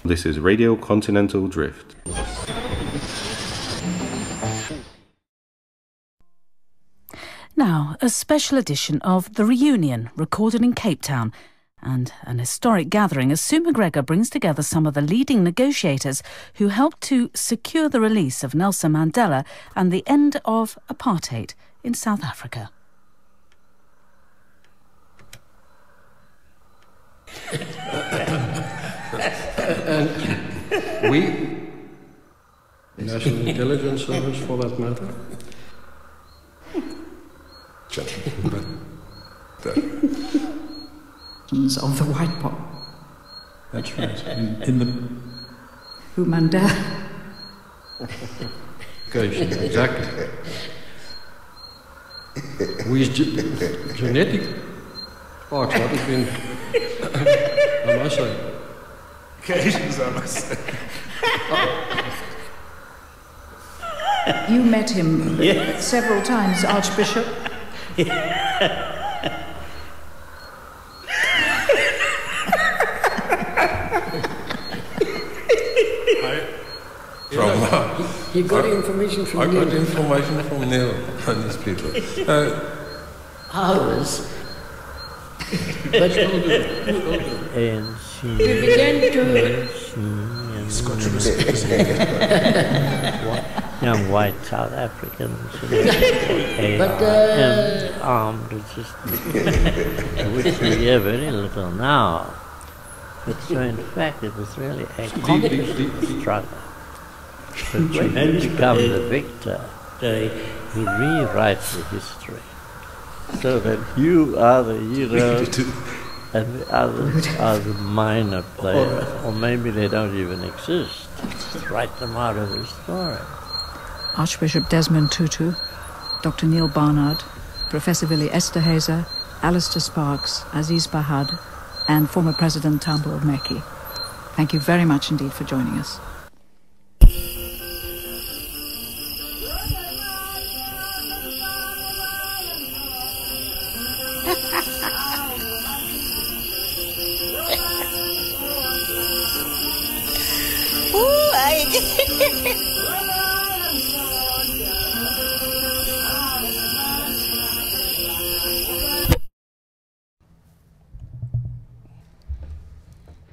This is Radio Continental Drift. Now, a special edition of The Reunion, recorded in Cape Town, and an historic gathering as Sue McGregor brings together some of the leading negotiators who helped to secure the release of Nelson Mandela and the end of apartheid in South Africa. And we, National Intelligence Service for that matter, of the white pot. That's right. In the Who Mandela. Exactly. With genetic sparks, what has been, I must say. occasions, I must say. You met him several times, Archbishop. You got information from Neil. I got information from Neil and these people. Ours. But ANC. we began to... Young white South Africans. But, armed resistance, which we hear very little now. But so in fact it was really a complex struggle. But when you become the victor, he rewrites the history. So that you are the hero and the others are the minor players. Or maybe they don't even exist. Just write them out of the story. Archbishop Desmond Tutu, Dr. Neil Barnard, Professor Willie Esterhazy, Alistair Sparks, Aziz Bahad, and former President Thabo Mbeki. Thank you very much indeed for joining us.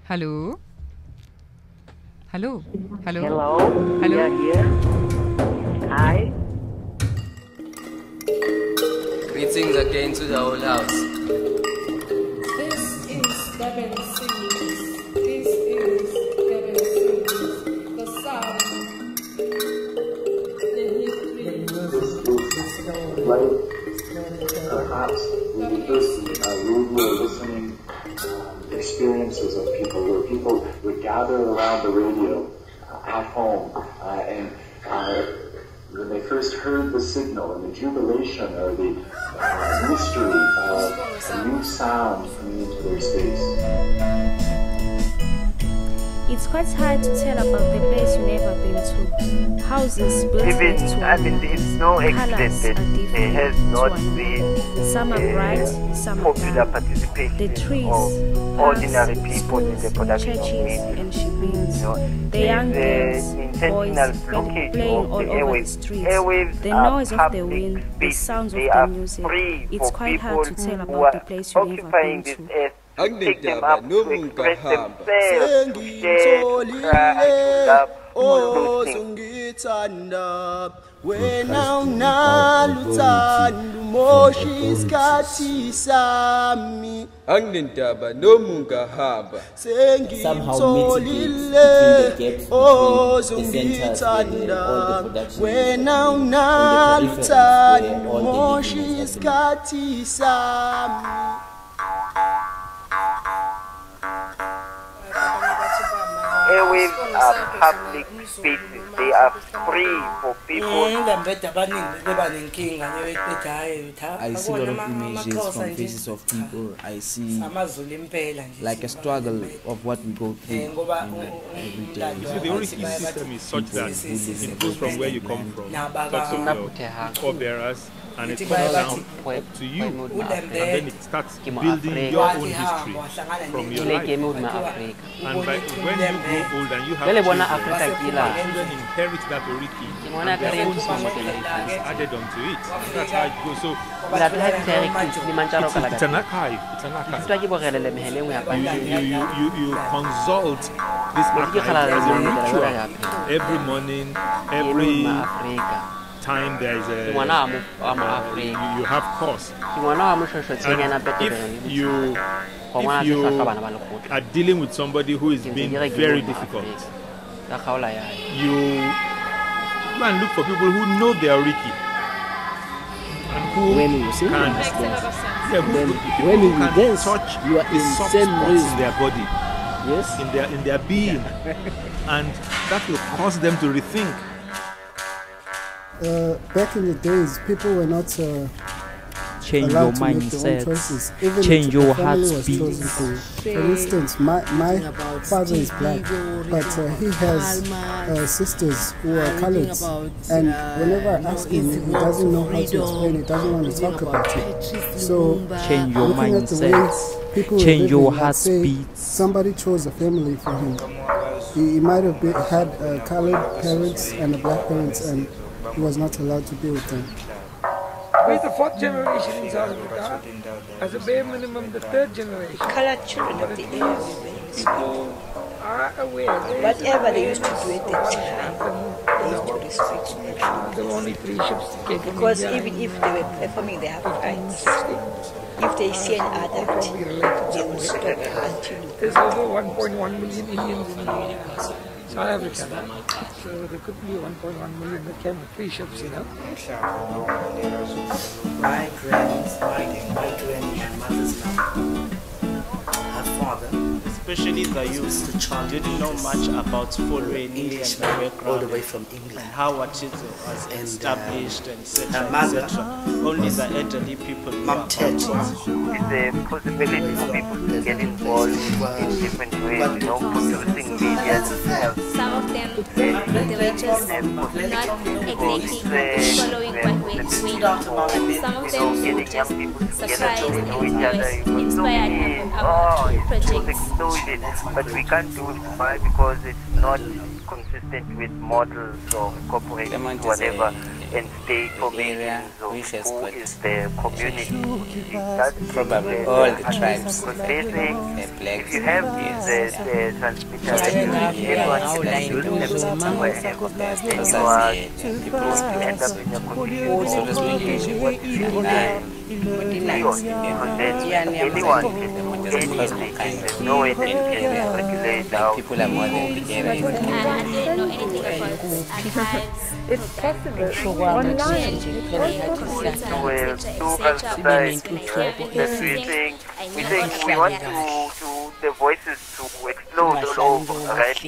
Hello? Hello? Hello? Hello? Hello? Yeah, here. Hi. Greetings again to the whole house. This is Durban Sings. This is Durban Sings. The sound. The history. Like perhaps the first radio listening experiences of people, where people would gather around the radio at home and when they first heard the signal and the jubilation or the mystery of a new sound coming into their space. It's quite hard to tell about the place you've never been to. Houses built next to it's no accident that there has not been some are bright, some are popular dark. participation The trees, of ordinary parks, people in the schools, production of churches music. and shippings. You know, The young there's girls, the boys intentional blockage playing of all the over the airwaves. streets. Airwaves The are noise of the public wind, the spaces. sounds of They the are music. free It's for quite hard to people tell who about the are place you've never occupying been this to. earth. Take them up to express themselves, to share, to cry, to love, to sing. Wena unaluthanda umoshi isikhathi sami angindaba noma ungahamba sengitholile ozongithanda wena unaluthanda umoshi isikhathi sami. Airwaves are public spaces. They are free for people. I see a lot of images from faces of people. I see like a struggle of what we go through every day. You see, the only system is such that it goes from where you come from. Talks of your forebearers, and it comes down to you, and then it starts building your own history from your life. And when you grow old and you have children inherit that oriki, and their own something is added onto it. That's how it goes. So it's an archive. It's an archive. You consult this archive as a ritual every morning, every time there is a you have course. And if you are dealing with somebody who is being very difficult, you go and look for people who know their oriki and who can touch the soft spots in their body, in their being, and that will cause them to rethink. Back in the days, people were not change your mindset, change your heartbeat. For instance, my father is black, but he has sisters who are colored, and whenever I ask him, he doesn't know how to explain it, doesn't want to talk about it. So change your mindset, change your heartbeat. Somebody chose a family for him. He might have had colored parents and black parents, and he was not allowed to be with them. We're the fourth generation in South Africa. As a bare minimum, the third generation. Colored children of the area. People are aware. Whatever they used to do at that time, they used to restrict. There were only 3 ships that came from because India. Even if they were performing their rights, if they see an adult, they would stop until... There's over 1.1 million Indians in South Africa. So there could be 1.1 million that came with 3 ships, you know. My grandmother's her father, especially the youth, didn't know much about following English background, all the way from England, and how what it was established, and etc. Only the elderly people knew about it. It's a possibility for people to get involved in different ways, you know, producing media. Some of them, the villagers, not exactly following what we do. Some of them surprised and inspired about projects. But we can't do it because it's not consistent with models of corporations, whatever, and state formations of who is the community. That's probably all the tribes. Because they say if you have the transmitter, everyone can use them somewhere, and you are going to end up in a condition of what is because then anyone can do anything. There's no way that you can regulate how people are more than I didn't know anything about archives. It's possible online. We think we want to the voices to explode all over, right?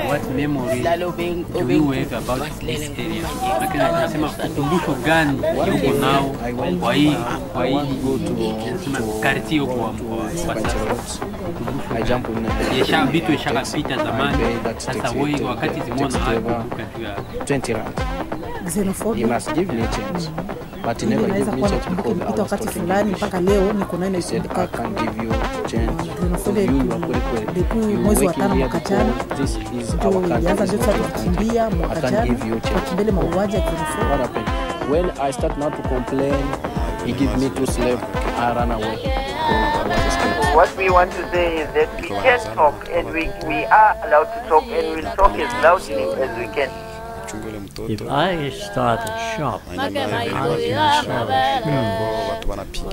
What memories do you have about this area? Lakini nasema ukumbusho gani yuko nao kwa hii karti yuko kwa sasa? Vitu ishakapita zamani, sasa wewe wakati zimona hakumbuka tu ya 20 rand. You must give me change. But you never give me change because I was talking English. I said I can give you change. So you are you waking me up before this is our country. I can give you change. What happened? When I start now to complain, he gives me to slave, I run away. What we want to say is that we can talk, and we are allowed to talk, and we'll talk as loudly as we can. If I start a shop, I can sell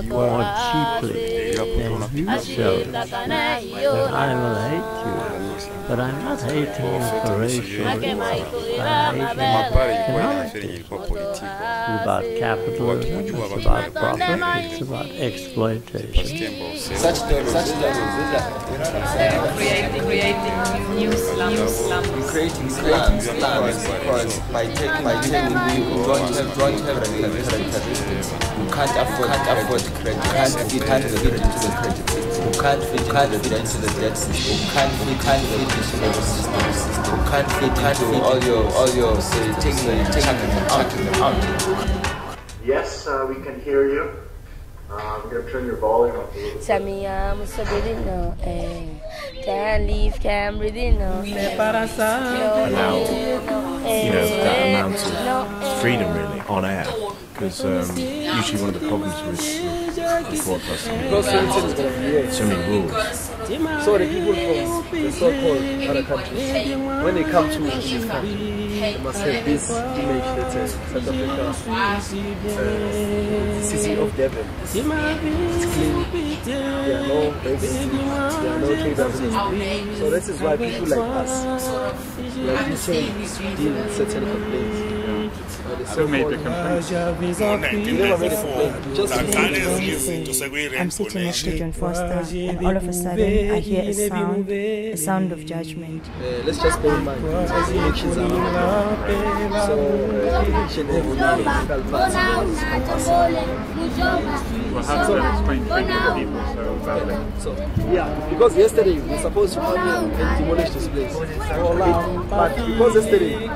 more cheaply than you sell, then I will hate you. But I'm not hating you for racial reasons. I'm hating you for economic. It's about capitalism, it's about profit, it's about exploitation. Such Creating new slums. Creating slums because by taking you don't have characteristics. You can't afford credit. You can't fit into the credit. You can't fit into the debt. You can't fit can't fit all your taking them out. Yes, we can hear you. I'm going to turn your volume up a little bit. Samia, so breathing no, can't leave, can't breathe in no. Allowed, that amount of freedom really on air, because usually one of the problems with broadcasting is so many rules. So the people from the so-called other countries, when they come to this country, they must have this image that says South Africa, city of Durban. It's clean, there are no vacancies, there are no trade abuses. So this is why people like us, we are deal with certain complaints. Who made the complaint? I'm sitting next to John Foster, and all of a sudden I hear a sound of judgment. Let's just bear in mind, elections are so election and political parties. Well, how does that explain treating people so badly? So, yeah, because yesterday we were supposed to come here and demolish this place. But because yesterday we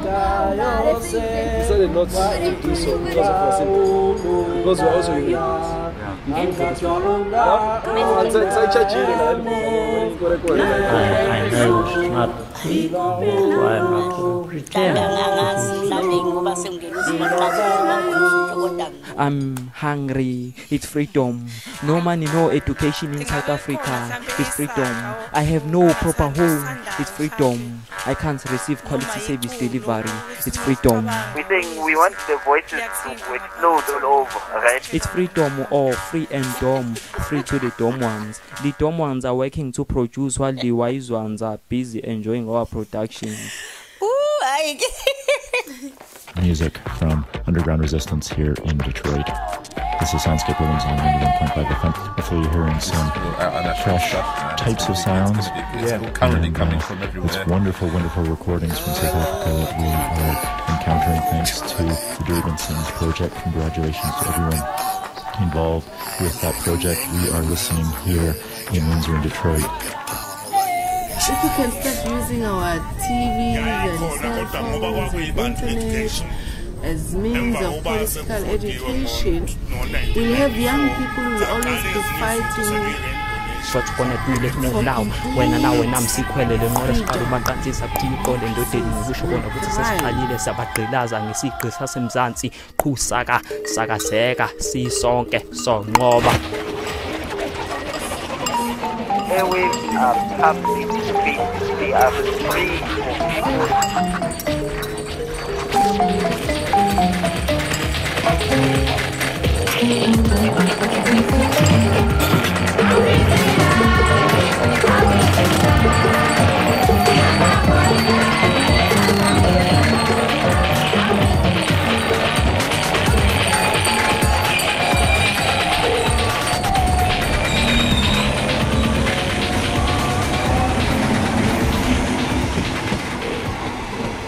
decided not to do so because of our symptoms. Because we're also unions. I know it's not why I'm not pretend. I'm hungry. It's freedom. No money, no education in South Africa. It's freedom. I have no proper home. It's freedom. I can't receive quality service delivery. It's freedom. We want the voices to explode all over, right? It's freedom or free and dumb. Free to the dumb ones. The dumb ones are working to produce while the wise ones are busy enjoying our production. Music from underground resistance here in Detroit. This is Soundscape Williams on 91.5 FM. Hopefully you're hearing some fresh types of sounds. Currently coming from everywhere. It's wonderful, wonderful recordings from South Africa that we are encountering thanks to the Durban Sings project. Congratulations to everyone involved with that project. We are listening here in Windsor and Detroit. If we can start using our TVs and cell phones and internet as means of political education, we'll have young people who will always be fighting. Wena nawe namsikhwelele nqola siqala umanqantsisa kuthi iqonde endodeni ngokusho kona ukuthi sesiqalile sabagqilaza ngesigqi sasemzansi qhusaka sakazeka sisonke sonqoba. Airwaves are public speech. They are free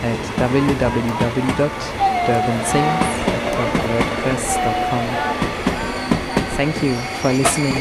At www.durbansings.wordpress.com. Thank you for listening.